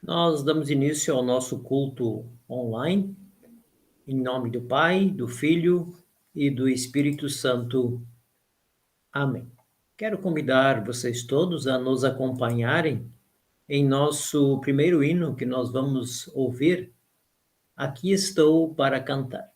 Nós damos início ao nosso culto online, em nome do Pai, do Filho e do Espírito Santo. Amém. Quero convidar vocês todos a nos acompanharem em nosso primeiro hino que nós vamos ouvir. Aqui estou para cantar.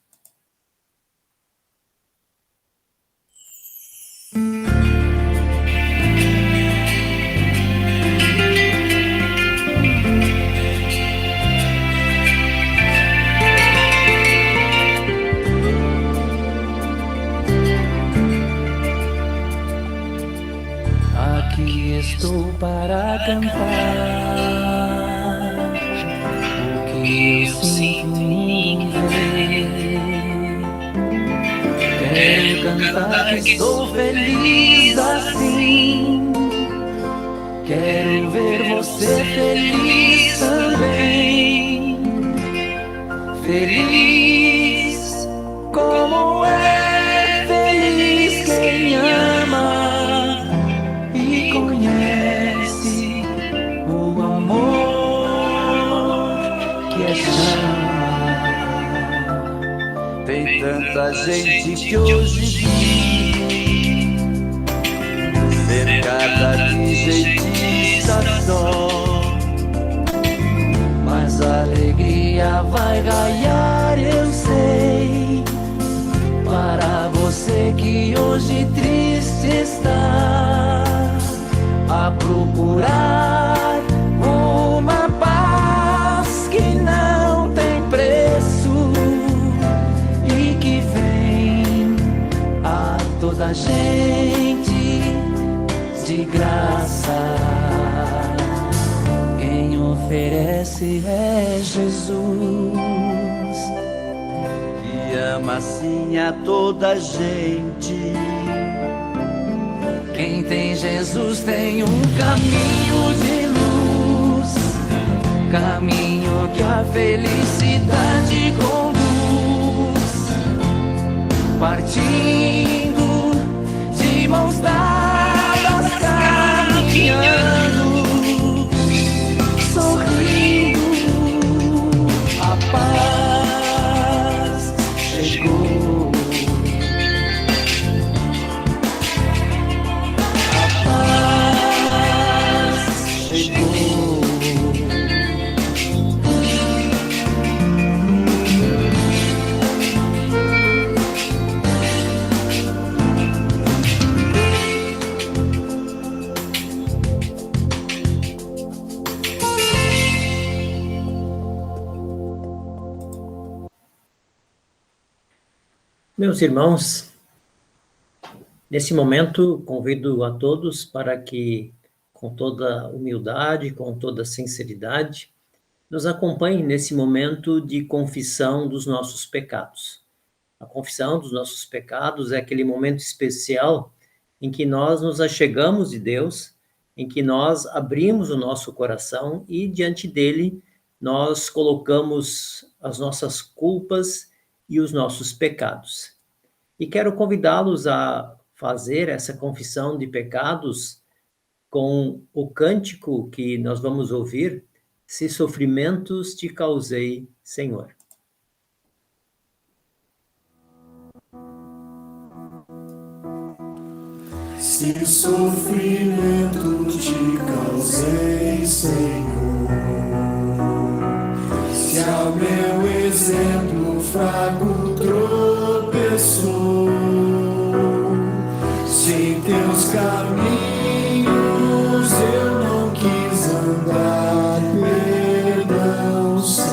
Aqui estou para cantar o que eu sinto em ver. Quero cantar que estou feliz assim. Quero ver você feliz também. Feliz como é feliz quem ama e conhece o amor que é chama. Tem tanta gente que hoje vive cercada de jeitista só, mas a alegria vai ganhar, eu sei, para você que hoje triste está a procurar uma paz que não tem preço e que vem a toda gente de graça. Quem oferece é Jesus, e ama assim a toda gente. Quem tem Jesus tem um caminho de luz, caminho que a felicidade conduz, partindo de mãos dadas, caminhando, sorrindo, a paz chegou. Meus irmãos, nesse momento convido a todos para que, com toda humildade, com toda sinceridade, nos acompanhem nesse momento de confissão dos nossos pecados. A confissão dos nossos pecados é aquele momento especial em que nós nos achegamos de Deus, em que nós abrimos o nosso coração e, diante dele, nós colocamos as nossas culpas e os nossos pecados. E quero convidá-los a fazer essa confissão de pecados com o cântico que nós vamos ouvir, Se Sofrimentos Te Causei, Senhor. Se sofrimento te causei, Senhor, se ao meu exemplo fraco tropeçou, se em teus caminhos eu não quis andar, perdão, Senhor.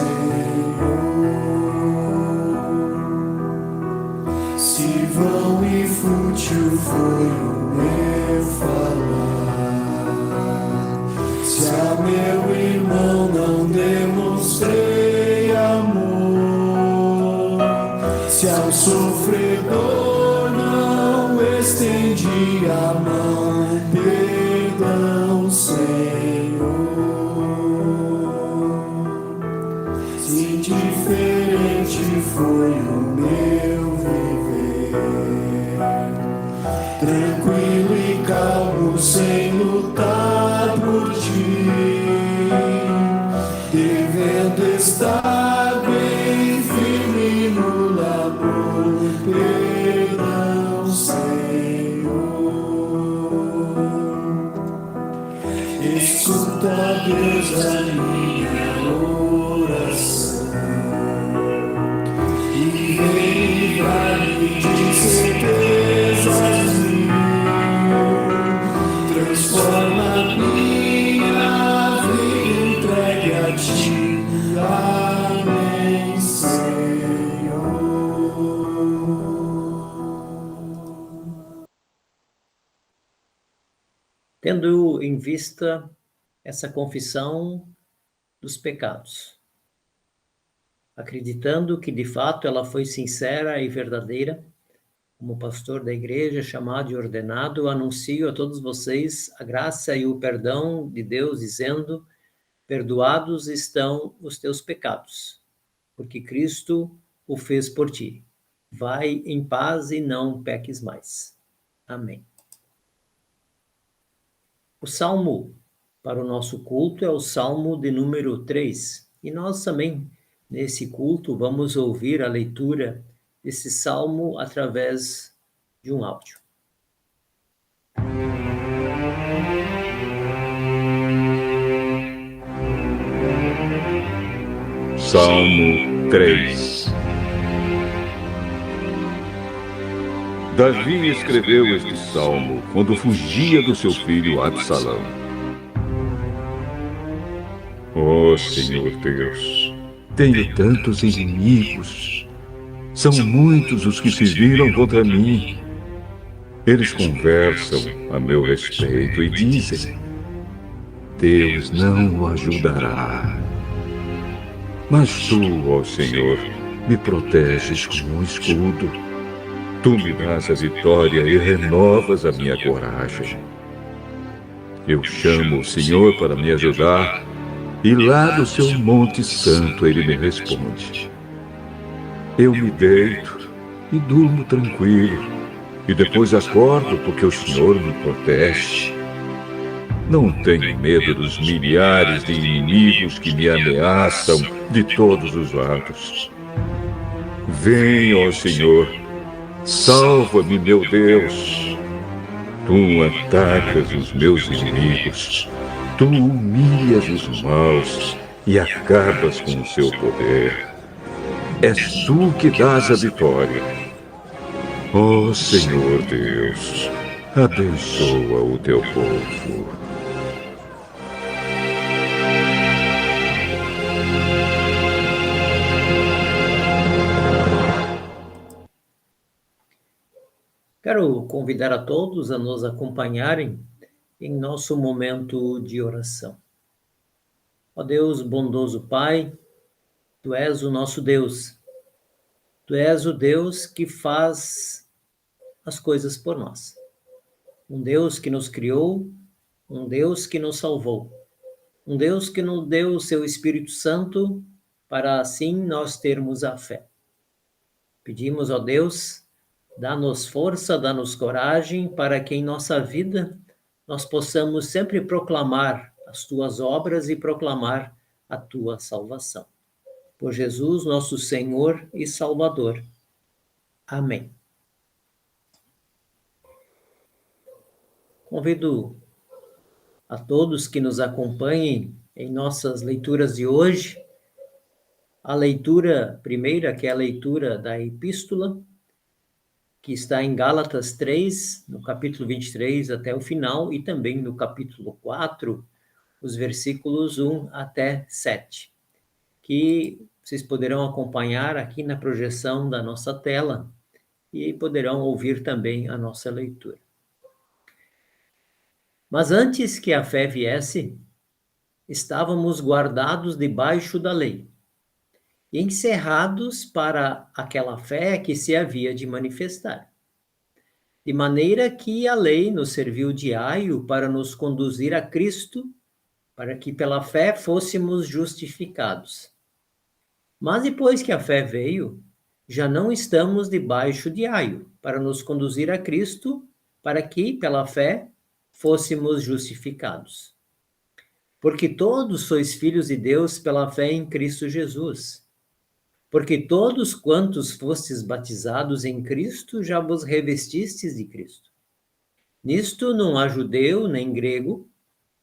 Se vão e fútil foi o meu falar, se a meu irmão não demonstrei amor, se ao sofredor não estendi a mão, perdão, Senhor. Se indiferente foi o meu viver, tranquilo e calmo, sem lutar por ti, tendo estado em firme no labor, perdão, Senhor. Escuta, Deus, a minha oração e vem livrar-me de certezas mil. Transforma minha vida entregue a ti. Amém, Senhor. Tendo em vista essa confissão dos pecados, acreditando que de fato ela foi sincera e verdadeira, como pastor da igreja, chamado e ordenado, anuncio a todos vocês a graça e o perdão de Deus, dizendo: perdoados estão os teus pecados, porque Cristo o fez por ti. Vai em paz e não peques mais. Amém. O salmo para o nosso culto é o salmo de número 3. E nós também, nesse culto, vamos ouvir a leitura desse salmo através de um áudio. Salmo 3. Davi escreveu este salmo quando fugia do seu filho Absalão. Ó Senhor Deus, tenho tantos inimigos. São muitos os que se viram contra mim. Eles conversam a meu respeito e dizem: Deus não o ajudará. Mas tu, ó Senhor, me proteges como um escudo. Tu me dás a vitória e renovas a minha coragem. Eu chamo o Senhor para me ajudar, e lá do seu Monte Santo ele me responde. Eu me deito e durmo tranquilo, e depois acordo porque o Senhor me protege. Não tenho medo dos milhares de inimigos que me ameaçam de todos os lados. Vem, ó Senhor, salva-me, meu Deus. Tu atacas os meus inimigos, tu humilhas os maus e acabas com o seu poder. És tu que dás a vitória. Ó Senhor Deus, abençoa o teu povo. Quero convidar a todos a nos acompanharem em nosso momento de oração. Ó Deus, bondoso Pai, Tu és o nosso Deus. Tu és o Deus que faz as coisas por nós. Um Deus que nos criou, um Deus que nos salvou. Um Deus que nos deu o seu Espírito Santo para assim nós termos a fé. Pedimos, ó Deus, dá-nos força, dá-nos coragem para que em nossa vida nós possamos sempre proclamar as tuas obras e proclamar a tua salvação. Por Jesus, nosso Senhor e Salvador. Amém. Convido a todos que nos acompanhem em nossas leituras de hoje. A leitura primeira, que é a leitura da Epístola, que está em Gálatas 3, no capítulo 23 até o final, e também no capítulo 4, os versículos 1 até 7, que vocês poderão acompanhar aqui na projeção da nossa tela e poderão ouvir também a nossa leitura. Mas antes que a fé viesse, estávamos guardados debaixo da lei, e encerrados para aquela fé que se havia de manifestar. De maneira que a lei nos serviu de aio para nos conduzir a Cristo, para que pela fé fôssemos justificados. Mas depois que a fé veio, já não estamos debaixo de aio, para nos conduzir a Cristo, para que pela fé fôssemos justificados. Porque todos sois filhos de Deus pela fé em Cristo Jesus. Porque todos quantos fostes batizados em Cristo, já vos revestistes de Cristo. Nisto não há judeu nem grego,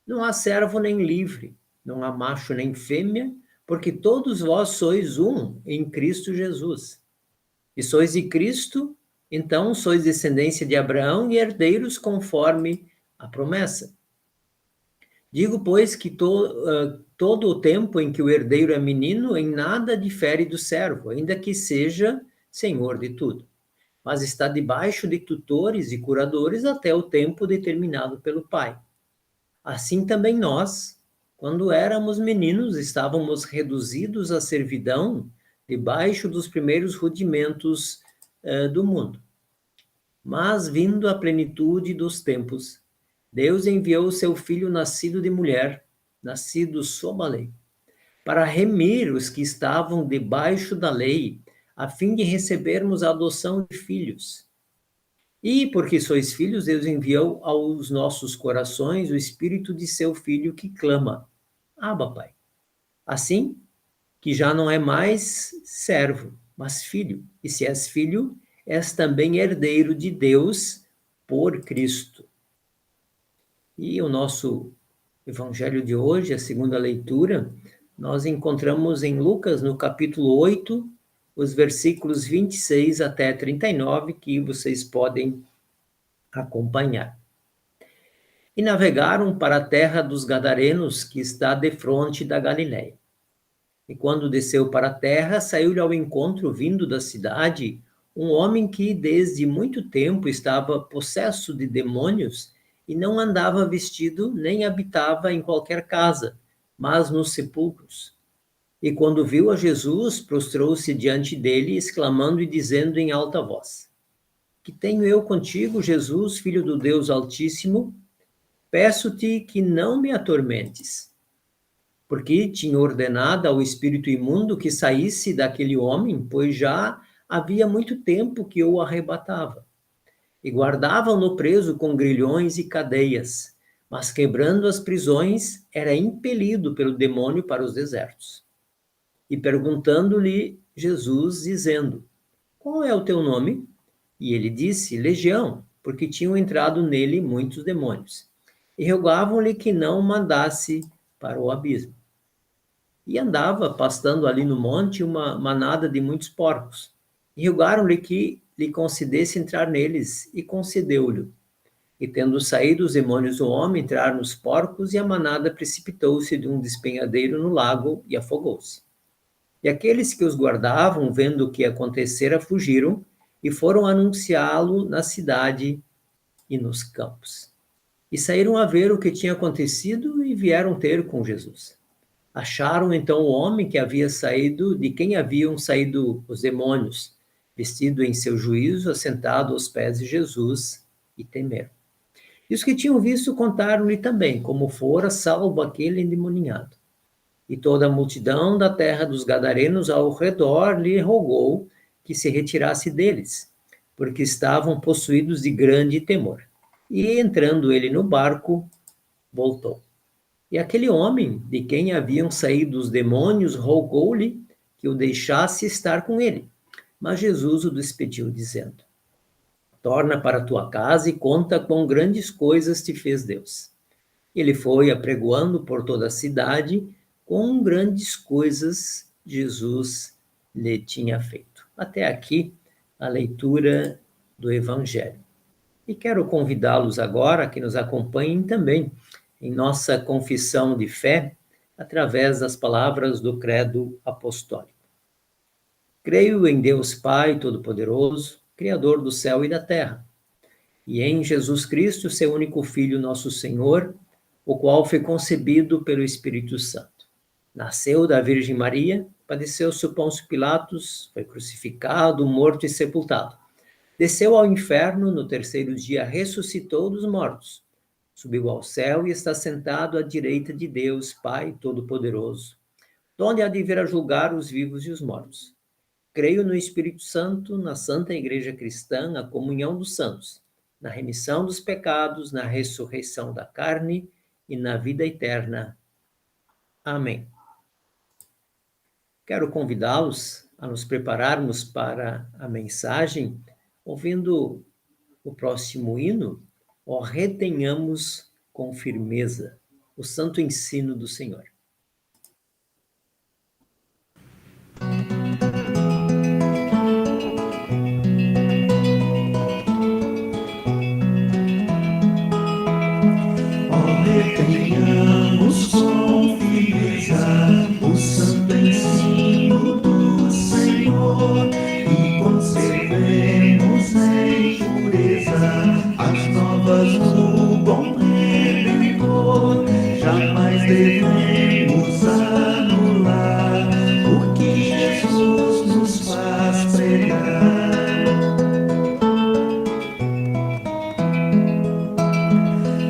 não há servo nem livre, não há macho nem fêmea, porque todos vós sois um em Cristo Jesus. E sois de Cristo, então sois descendência de Abraão e herdeiros conforme a promessa. Digo, pois, que todo o tempo em que o herdeiro é menino, em nada difere do servo, ainda que seja senhor de tudo, mas está debaixo de tutores e curadores até o tempo determinado pelo Pai. Assim também nós, quando éramos meninos, estávamos reduzidos à servidão debaixo dos primeiros rudimentos do mundo. Mas, vindo a plenitude dos tempos, Deus enviou o seu Filho nascido de mulher, nascido sob a lei, para remir os que estavam debaixo da lei, a fim de recebermos a adoção de filhos. E, porque sois filhos, Deus enviou aos nossos corações o Espírito de seu Filho que clama, Abba, Pai. Assim, que já não é mais servo, mas filho. E se és filho, és também herdeiro de Deus por Cristo. E o nosso evangelho de hoje, a segunda leitura, nós encontramos em Lucas, no capítulo 8, os versículos 26 até 39, que vocês podem acompanhar. E navegaram para a terra dos Gadarenos, que está defronte da Galiléia. E quando desceu para a terra, saiu-lhe ao encontro, vindo da cidade, um homem que desde muito tempo estava possesso de demônios e não andava vestido, nem habitava em qualquer casa, mas nos sepulcros. E quando viu a Jesus, prostrou-se diante dele, exclamando e dizendo em alta voz: Que tenho eu contigo, Jesus, Filho do Deus Altíssimo? Peço-te que não me atormentes. Porque tinha ordenado ao espírito imundo que saísse daquele homem, pois já havia muito tempo que o arrebatava. E guardavam-no preso com grilhões e cadeias, mas quebrando as prisões, era impelido pelo demônio para os desertos. E perguntando-lhe Jesus, dizendo: Qual é o teu nome? E ele disse: Legião, porque tinham entrado nele muitos demônios. E rogavam-lhe que não o mandasse para o abismo. E andava pastando ali no monte uma manada de muitos porcos. E rogaram-lhe que lhe concedesse entrar neles, e concedeu-lhe. E tendo saído os demônios do homem, entraram nos porcos, e a manada precipitou-se de um despenhadeiro no lago e afogou-se. E aqueles que os guardavam, vendo o que acontecera, fugiram e foram anunciá-lo na cidade e nos campos. E saíram a ver o que tinha acontecido e vieram ter com Jesus. Acharam então o homem que havia saído, de quem haviam saído os demônios, vestido em seu juízo, assentado aos pés de Jesus, e temeram. E os que tinham visto contaram-lhe também como fora salvo aquele endemoniado. E toda a multidão da terra dos Gadarenos ao redor lhe rogou que se retirasse deles, porque estavam possuídos de grande temor. E entrando ele no barco, voltou. E aquele homem, de quem haviam saído os demônios, rogou-lhe que o deixasse estar com ele. Mas Jesus o despediu, dizendo: Torna para tua casa e conta quão grandes coisas te fez Deus. Ele foi apregoando por toda a cidade quão grandes coisas Jesus lhe tinha feito. Até aqui a leitura do Evangelho. E quero convidá-los agora a que nos acompanhem também em nossa confissão de fé, através das palavras do Credo Apostólico. Creio em Deus Pai Todo-Poderoso, Criador do céu e da terra, e em Jesus Cristo, seu único Filho, nosso Senhor, o qual foi concebido pelo Espírito Santo. Nasceu da Virgem Maria, padeceu sob Pôncio Pilatos, foi crucificado, morto e sepultado. Desceu ao inferno, no terceiro dia ressuscitou dos mortos. Subiu ao céu e está sentado à direita de Deus, Pai Todo-Poderoso, donde há de vir a julgar os vivos e os mortos. Creio no Espírito Santo, na Santa Igreja Cristã, na comunhão dos santos, na remissão dos pecados, na ressurreição da carne e na vida eterna. Amém. Quero convidá-los a nos prepararmos para a mensagem, ouvindo o próximo hino, ó, retenhamos com firmeza o santo ensino do Senhor. Retenhamos com firmeza o santo ensino do Senhor e conservemos em pureza as novas do bom Redentor. Jamais devemos anular o que Jesus nos faz pregar.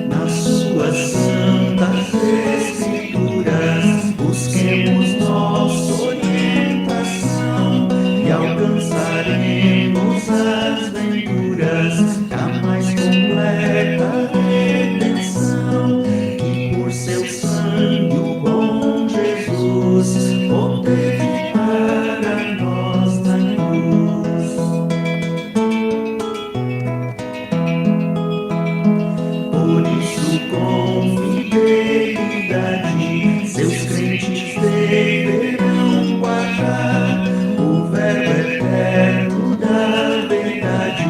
Nas suas santas escrituras busquemos nossa orientação e alcançaremos as venturas da mais completa redenção, que por seu sangue o bom Jesus obteve para nós na cruz. Por isso, com fidelidade, seus crentes deverão guardar o verbo eterno da verdade,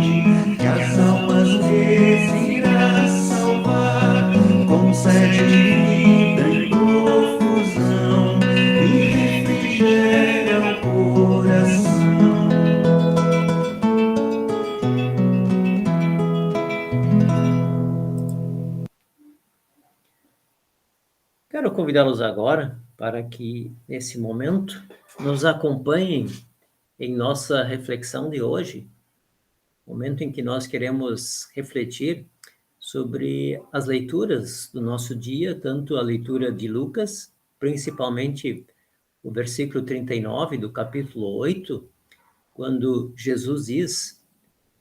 que as almas lhes irá salvar. Concede vida em profusão e refrigera o coração. Quero convidá-los agora para que, nesse momento, nos acompanhem em nossa reflexão de hoje, momento em que nós queremos refletir sobre as leituras do nosso dia, tanto a leitura de Lucas, principalmente o versículo 39 do capítulo 8, quando Jesus diz: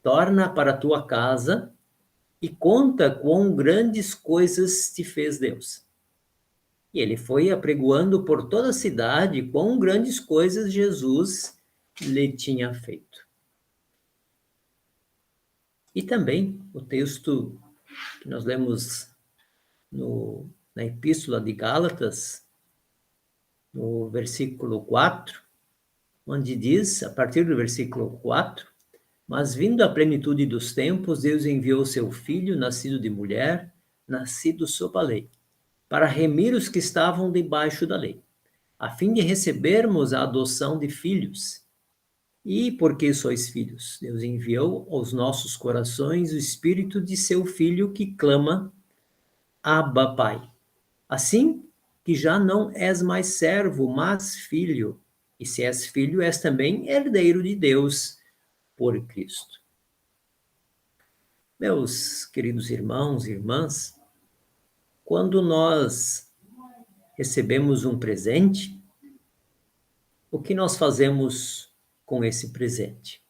torna para a tua casa e conta quão grandes coisas te fez Deus. E ele foi apregoando por toda a cidade quão grandes coisas Jesus lhe tinha feito. E também o texto que nós lemos na Epístola de Gálatas, no versículo 4, onde diz, a partir do versículo 4, mas vindo a plenitude dos tempos, Deus enviou seu Filho, nascido de mulher, nascido sob a lei, para remir os que estavam debaixo da lei, a fim de recebermos a adoção de filhos. E porque sois filhos, Deus enviou aos nossos corações o Espírito de seu Filho que clama, Abba, Pai. Assim que já não és mais servo, mas filho, e se és filho, és também herdeiro de Deus por Cristo. Meus queridos irmãos e irmãs, quando nós recebemos um presente, o que nós fazemos com esse presente?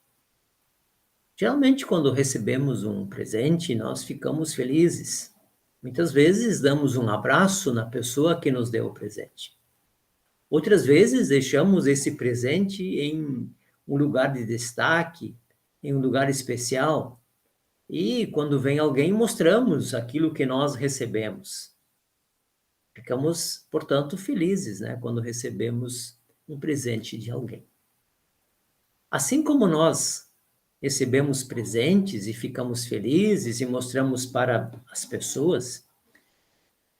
Geralmente, quando recebemos um presente, nós ficamos felizes. Muitas vezes, damos um abraço na pessoa que nos deu o presente. Outras vezes, deixamos esse presente em um lugar de destaque, em um lugar especial. E, quando vem alguém, mostramos aquilo que nós recebemos. Ficamos, portanto, felizes, né, quando recebemos um presente de alguém. Assim como nós recebemos presentes e ficamos felizes e mostramos para as pessoas,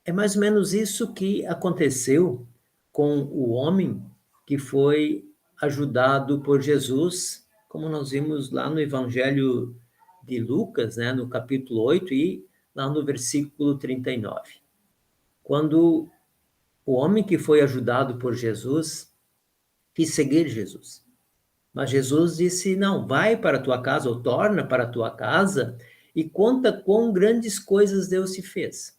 é mais ou menos isso que aconteceu com o homem que foi ajudado por Jesus, como nós vimos lá no Evangelho de Lucas, né, no capítulo 8 e lá no versículo 39. Quando o homem que foi ajudado por Jesus quis seguir Jesus. Mas Jesus disse, não, vai para a tua casa, ou torna para a tua casa, e conta quão grandes coisas Deus te fez.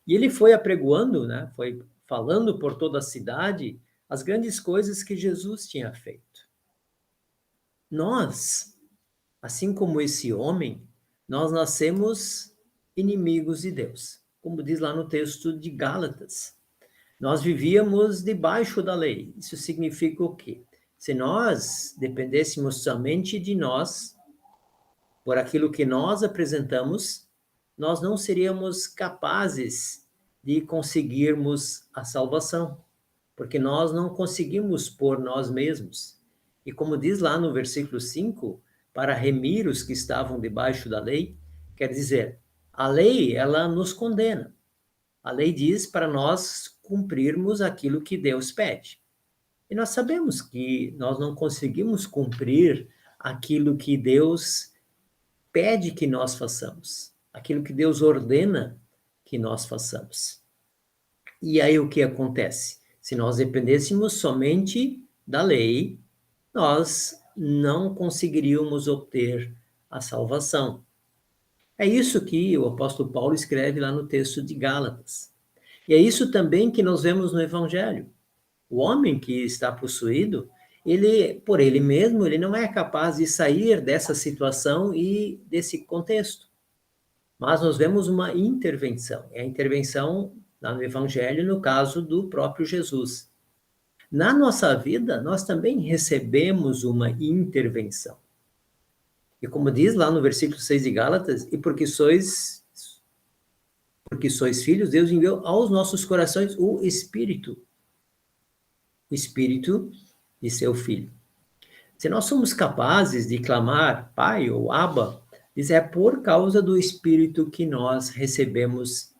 E ele foi apregoando, né, foi falando por toda a cidade, as grandes coisas que Jesus tinha feito. Nós, assim como esse homem, nós nascemos inimigos de Deus, como diz lá no texto de Gálatas. Nós vivíamos debaixo da lei. Isso significa o quê? Se nós dependêssemos somente de nós, por aquilo que nós apresentamos, nós não seríamos capazes de conseguirmos a salvação, porque nós não conseguimos por nós mesmos. E como diz lá no versículo 5, para remir os que estavam debaixo da lei, quer dizer, a lei, ela nos condena. A lei diz para nós cumprirmos aquilo que Deus pede. E nós sabemos que nós não conseguimos cumprir aquilo que Deus pede que nós façamos, aquilo que Deus ordena que nós façamos. E aí o que acontece? Se nós dependêssemos somente da lei, nós não conseguiríamos obter a salvação. É isso que o apóstolo Paulo escreve lá no texto de Gálatas. E é isso também que nós vemos no Evangelho. O homem que está possuído, ele, por ele mesmo, ele não é capaz de sair dessa situação e desse contexto. Mas nós vemos uma intervenção. É a intervenção lá no Evangelho, no caso do próprio Jesus. Na nossa vida, nós também recebemos uma intervenção. E como diz lá no versículo 6 de Gálatas, e porque sois filhos, Deus enviou aos nossos corações o Espírito de seu Filho. Se nós somos capazes de clamar Pai ou Abba, isso é por causa do Espírito que nós recebemos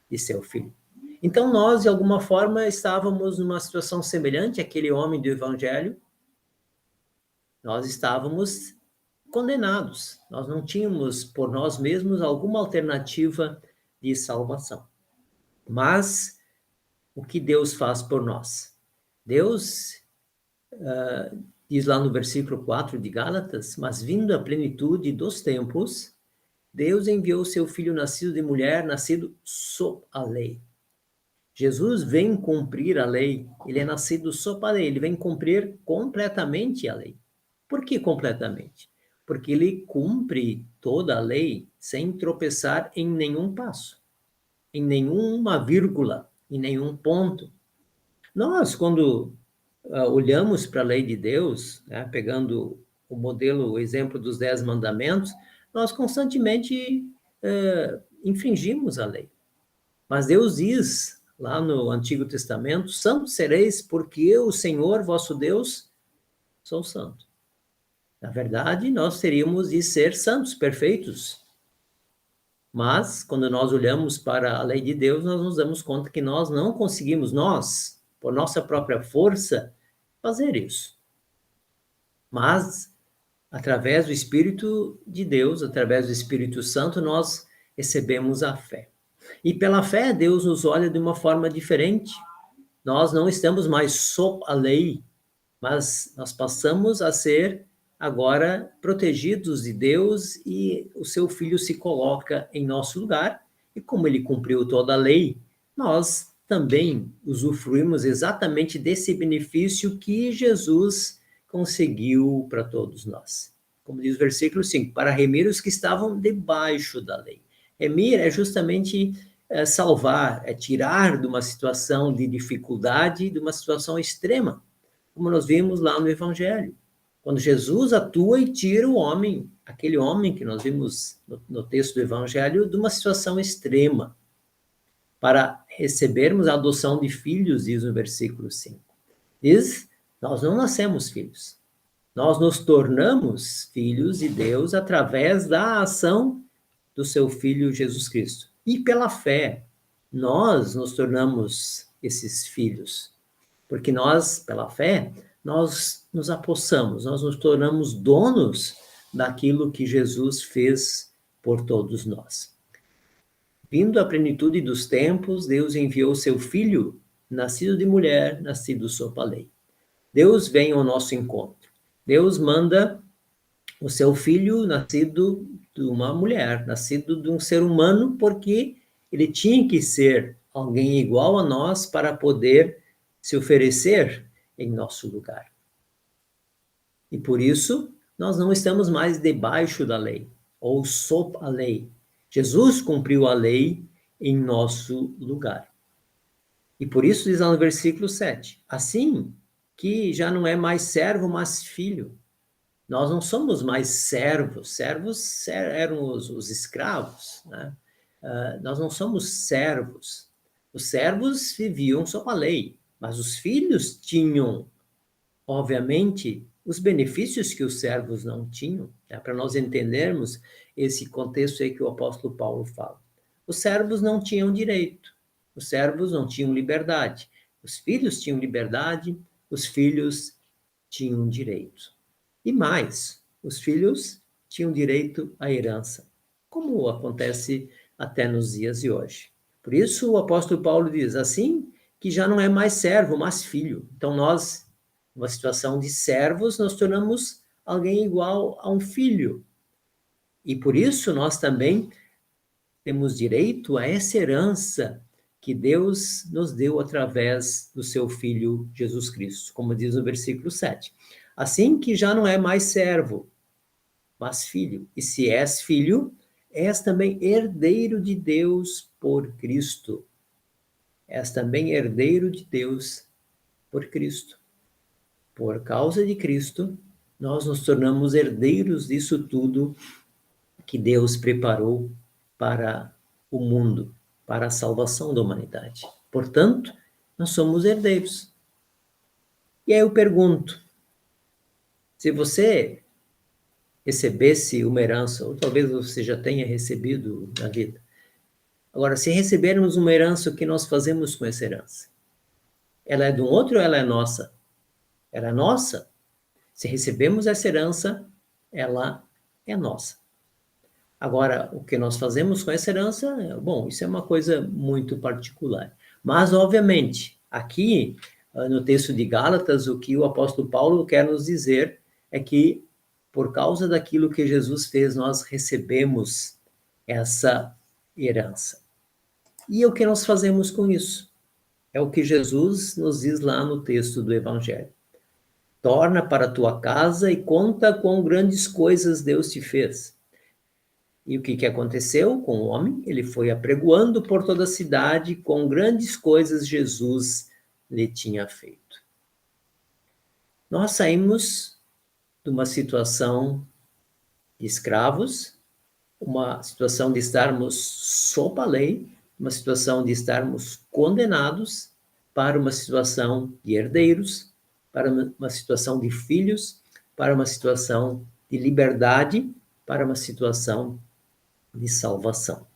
de seu Filho. Então nós, de alguma forma, estávamos numa situação semelhante àquele homem do Evangelho. Nós estávamos condenados. Nós não tínhamos por nós mesmos alguma alternativa de salvação. Mas o que Deus faz por nós? Deus diz lá no versículo 4 de Gálatas, mas vindo a plenitude dos tempos, Deus enviou seu Filho nascido de mulher, nascido sob a lei. Jesus vem cumprir a lei, ele é nascido sob a lei, ele vem cumprir completamente a lei. Por que completamente? Porque ele cumpre toda a lei sem tropeçar em nenhum passo, em nenhuma vírgula, em nenhum ponto. Nós, quando olhamos para a lei de Deus, né, pegando o modelo, o exemplo dos 10 mandamentos, nós constantemente infringimos a lei. Mas Deus diz, lá no Antigo Testamento, santos sereis, porque eu, o Senhor, vosso Deus, sou santo. Na verdade, nós teríamos de ser santos, perfeitos. Mas, quando nós olhamos para a lei de Deus, nós nos damos conta que nós não conseguimos, nós, por nossa própria força, fazer isso. Mas, através do Espírito de Deus, através do Espírito Santo, nós recebemos a fé. E pela fé, Deus nos olha de uma forma diferente. Nós não estamos mais sob a lei, mas nós passamos a ser agora protegidos de Deus e o seu Filho se coloca em nosso lugar. E como ele cumpriu toda a lei, nós também usufruímos exatamente desse benefício que Jesus conseguiu para todos nós. Como diz o versículo 5, para remir os que estavam debaixo da lei. Remir é justamente salvar, é tirar de uma situação de dificuldade, de uma situação extrema, como nós vimos lá no Evangelho. Quando Jesus atua e tira o homem, aquele homem que nós vimos no texto do Evangelho, de uma situação extrema, para recebermos a adoção de filhos, diz no versículo 5. Diz, nós não nascemos filhos. Nós nos tornamos filhos de Deus através da ação do seu Filho Jesus Cristo. E pela fé, nós nos tornamos esses filhos. Porque nós, pela fé, nós nos apossamos, nós nos tornamos donos daquilo que Jesus fez por todos nós. Vindo à plenitude dos tempos, Deus enviou seu Filho, nascido de mulher, nascido sob a lei. Deus vem ao nosso encontro. Deus manda o seu Filho, nascido de uma mulher, nascido de um ser humano, porque ele tinha que ser alguém igual a nós para poder se oferecer em nosso lugar. E por isso, nós não estamos mais debaixo da lei, ou sob a lei. Jesus cumpriu a lei em nosso lugar. E por isso diz lá no versículo 7, assim que já não é mais servo, mas filho. Nós não somos mais servos, servos eram os escravos, né? Nós não somos servos. Os servos viviam sob a lei, mas os filhos tinham, obviamente, os benefícios que os servos não tinham, né? Para nós entendermos esse contexto aí que o apóstolo Paulo fala. Os servos não tinham direito, os servos não tinham liberdade, os filhos tinham liberdade, os filhos tinham direito. E mais, os filhos tinham direito à herança, como acontece até nos dias de hoje. Por isso o apóstolo Paulo diz, assim que já não é mais servo, mas filho. Então nós, numa situação de servos, nos tornamos alguém igual a um filho. E por isso nós também temos direito a essa herança que Deus nos deu através do seu Filho Jesus Cristo, como diz no versículo 7. Assim que já não é mais servo, mas filho. E se és filho, és também herdeiro de Deus por Cristo. És também herdeiro de Deus por Cristo. Por causa de Cristo, nós nos tornamos herdeiros disso tudo que Deus preparou para o mundo, para a salvação da humanidade. Portanto, nós somos herdeiros. E aí eu pergunto, se você recebesse uma herança, ou talvez você já tenha recebido na vida. Agora, se recebermos uma herança, o que nós fazemos com essa herança? Ela é de um outro ou ela é nossa? Ela é nossa. Se recebemos essa herança, ela é nossa. Agora, o que nós fazemos com essa herança, bom, isso é uma coisa muito particular. Mas, obviamente, aqui no texto de Gálatas, o que o apóstolo Paulo quer nos dizer é que, por causa daquilo que Jesus fez, nós recebemos essa herança. E o que nós fazemos com isso? É o que Jesus nos diz lá no texto do Evangelho. Torna para a tua casa e conta quão grandes coisas Deus te fez. E o que aconteceu com o homem? Ele foi apregoando por toda a cidade quão grandes coisas Jesus lhe tinha feito. Nós saímos de uma situação de escravos, uma situação de estarmos sob a lei, uma situação de estarmos condenados, para uma situação de herdeiros, para uma situação de filhos, para uma situação de liberdade, para uma situação de salvação.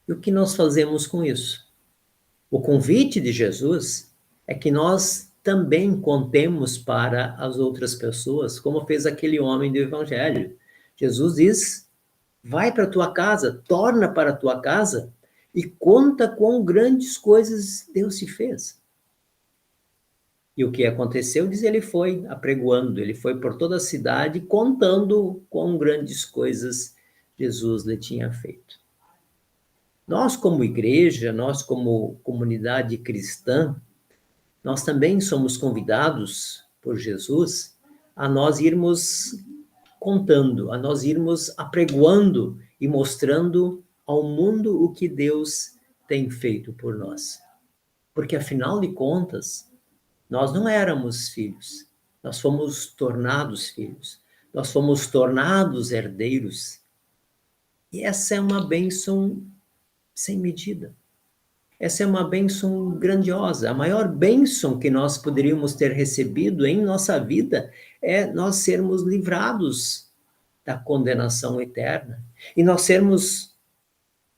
E o que nós fazemos com isso? O convite de Jesus é que nós também contemos para as outras pessoas, como fez aquele homem do Evangelho. Jesus diz, vai para a tua casa, torna para a tua casa e conta quão grandes coisas Deus te fez. E o que aconteceu, diz, ele foi apregoando, ele foi por toda a cidade contando quão grandes coisas Jesus lhe tinha feito. Nós, como igreja, nós, como comunidade cristã, nós também somos convidados por Jesus a nós irmos contando, a nós irmos apregoando e mostrando ao mundo o que Deus tem feito por nós. Porque, afinal de contas, nós não éramos filhos, nós fomos tornados filhos, nós fomos tornados herdeiros. E essa é uma bênção sem medida. Essa é uma bênção grandiosa. A maior bênção que nós poderíamos ter recebido em nossa vida é nós sermos livrados da condenação eterna e nós sermos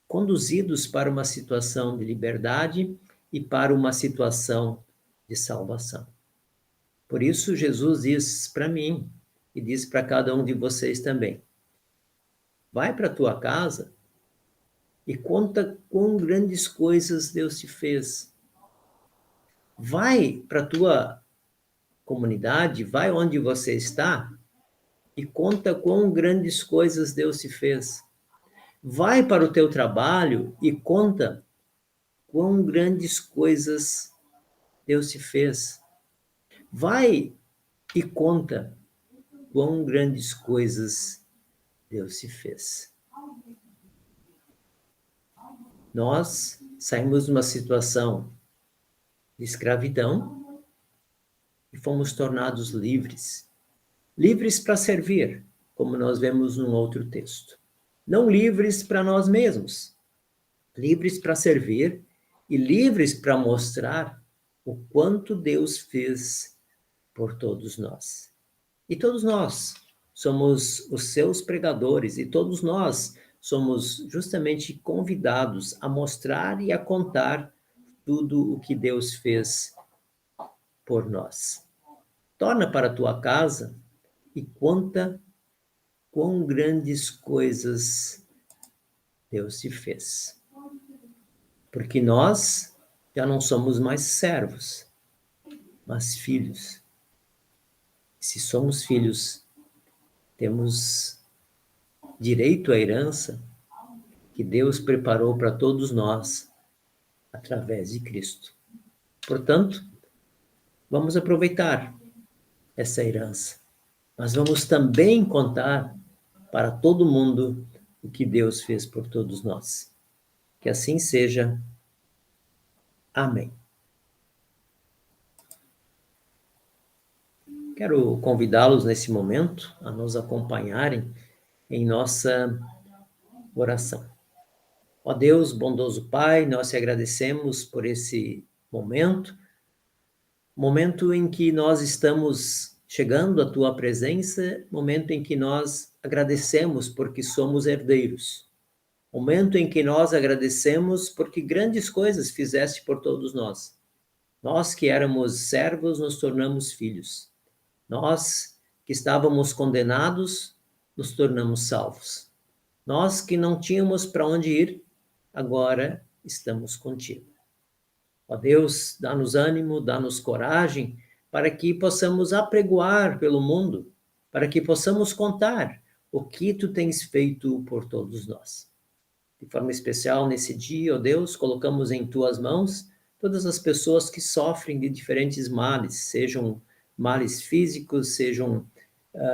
conduzidos para uma situação de liberdade e para uma situação de salvação. Por isso, Jesus diz para mim e diz para cada um de vocês também: vai para a tua casa e conta quão grandes coisas Deus te fez. Vai para a tua comunidade, vai onde você está e conta quão grandes coisas Deus te fez. Vai para o teu trabalho e conta quão grandes coisas Deus te fez. Vai e conta quão grandes coisas Deus te fez. Nós saímos de uma situação de escravidão e fomos tornados livres. Livres para servir, como nós vemos num outro texto. Não livres para nós mesmos, livres para servir e livres para mostrar o quanto Deus fez por todos nós. E todos nós somos os seus pregadores, e todos nós somos justamente convidados a mostrar e a contar tudo o que Deus fez por nós. Torna para a tua casa e conta quão grandes coisas Deus te fez. Porque nós já não somos mais servos, mas filhos. Se somos filhos, temos direito à herança que Deus preparou para todos nós através de Cristo. Portanto, vamos aproveitar essa herança, mas vamos também contar para todo mundo o que Deus fez por todos nós. Que assim seja. Amém. Quero convidá-los nesse momento a nos acompanharem em nossa oração. Ó Deus, bondoso Pai, nós te agradecemos por esse momento em que nós estamos chegando à tua presença, momento em que nós agradecemos porque somos herdeiros, momento em que nós agradecemos porque grandes coisas fizeste por todos nós. Nós que éramos servos, nos tornamos filhos. Nós que estávamos condenados, nos tornamos salvos. Nós que não tínhamos para onde ir, agora estamos contigo. Ó Deus, dá-nos ânimo, dá-nos coragem, para que possamos apregoar pelo mundo, para que possamos contar o que tu tens feito por todos nós. De forma especial, nesse dia, ó Deus, colocamos em tuas mãos todas as pessoas que sofrem de diferentes males, sejam males físicos, sejam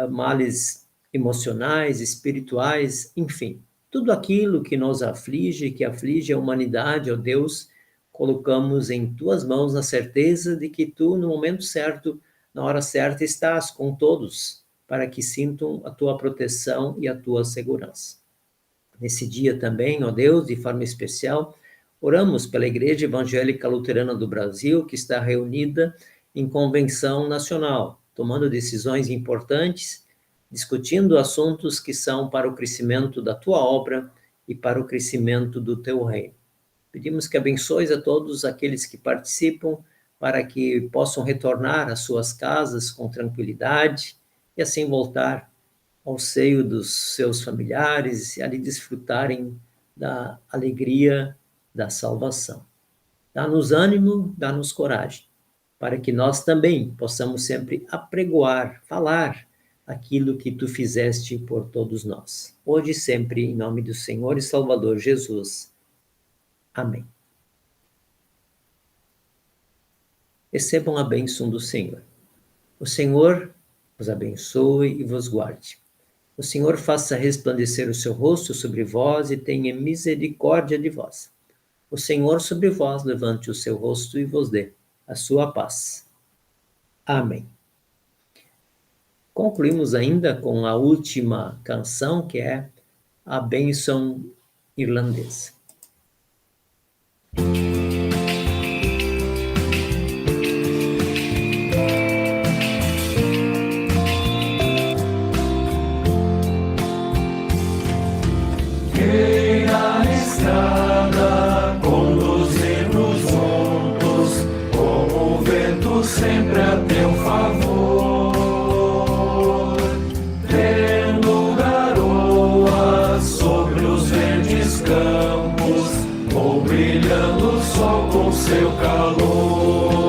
males emocionais, espirituais, enfim. Tudo aquilo que nos aflige, que aflige a humanidade, ó Deus, colocamos em tuas mãos na certeza de que tu, no momento certo, na hora certa, estás com todos, para que sintam a tua proteção e a tua segurança. Nesse dia também, ó Deus, de forma especial, oramos pela Igreja Evangélica Luterana do Brasil, que está reunida em convenção nacional, tomando decisões importantes, discutindo assuntos que são para o crescimento da tua obra e para o crescimento do teu reino. Pedimos que abençoes a todos aqueles que participam, para que possam retornar às suas casas com tranquilidade e assim voltar ao seio dos seus familiares e ali desfrutarem da alegria da salvação. Dá-nos ânimo, dá-nos coragem, para que nós também possamos sempre apregoar, falar aquilo que tu fizeste por todos nós. Hoje e sempre, em nome do Senhor e Salvador Jesus. Amém. Recebam a bênção do Senhor. O Senhor vos abençoe e vos guarde. O Senhor faça resplandecer o seu rosto sobre vós e tenha misericórdia de vós. O Senhor sobre vós levante o seu rosto e vos dê a sua paz. Amém. Concluímos ainda com a última canção, que é a bênção irlandesa. Sempre a teu favor, tendo garoas sobre os verdes campos, ou brilhando o sol com seu calor.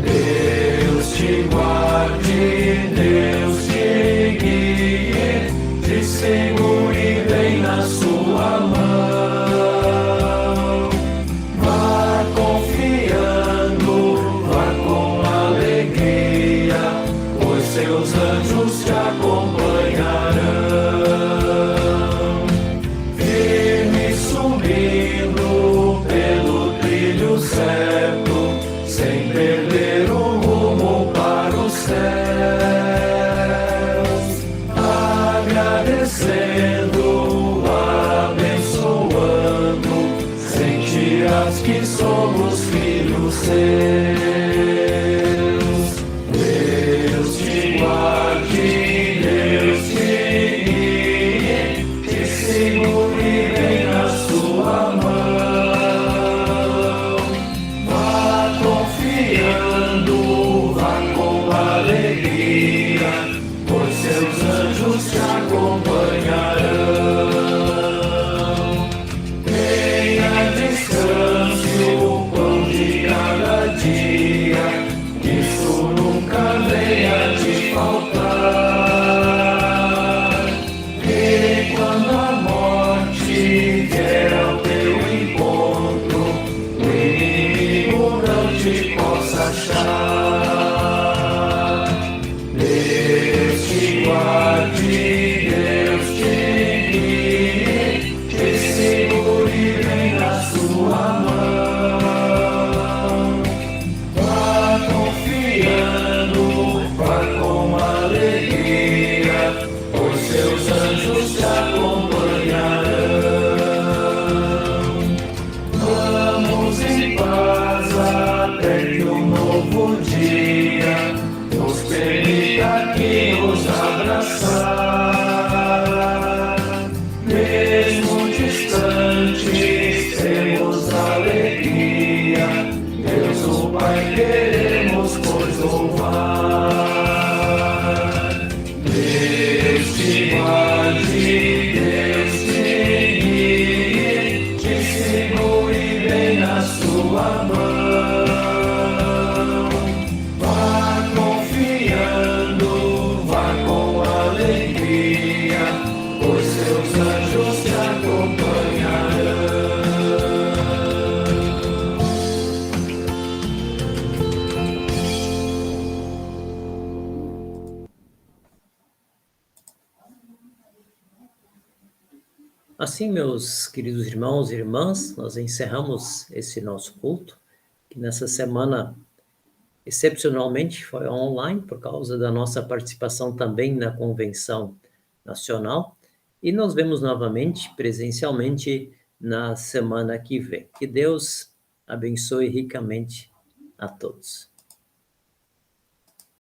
Deus te guarde, Deus te guie, te segure bem na sua mão. Vá confiando, vá confiando. os seus. Deus te guarde, Deus te guie, te segure bem na sua mão. Vá confiando, vá com alegria, pois seus anjos te acompanharão. Tenha descanse o pão de cada dia, isso nunca venha te faltar. E quando a morte vier ao teu encontro, o inimigo não te possa achar. Deus te guarde, Deus te guie, te segure bem na sua mão. Vá confiando, vá com alegria, pois seus anjos te acompanharão. Vamos em paz até que um novo dia nos permita aqui nos abraçar. Mesmo distantes, temos alegria. Deus o Pai queremos pois louvar. Deus te guarde, Deus te guie, te segure bem na sua mão. Vá confiando, vá com alegria, pois seus anjos te acompanharão. Assim, meus queridos irmãos e irmãs, nós encerramos esse nosso culto, que nessa semana, excepcionalmente, foi online, por causa da nossa participação também na Convenção Nacional, e nos vemos novamente, presencialmente, na semana que vem. Que Deus abençoe ricamente a todos.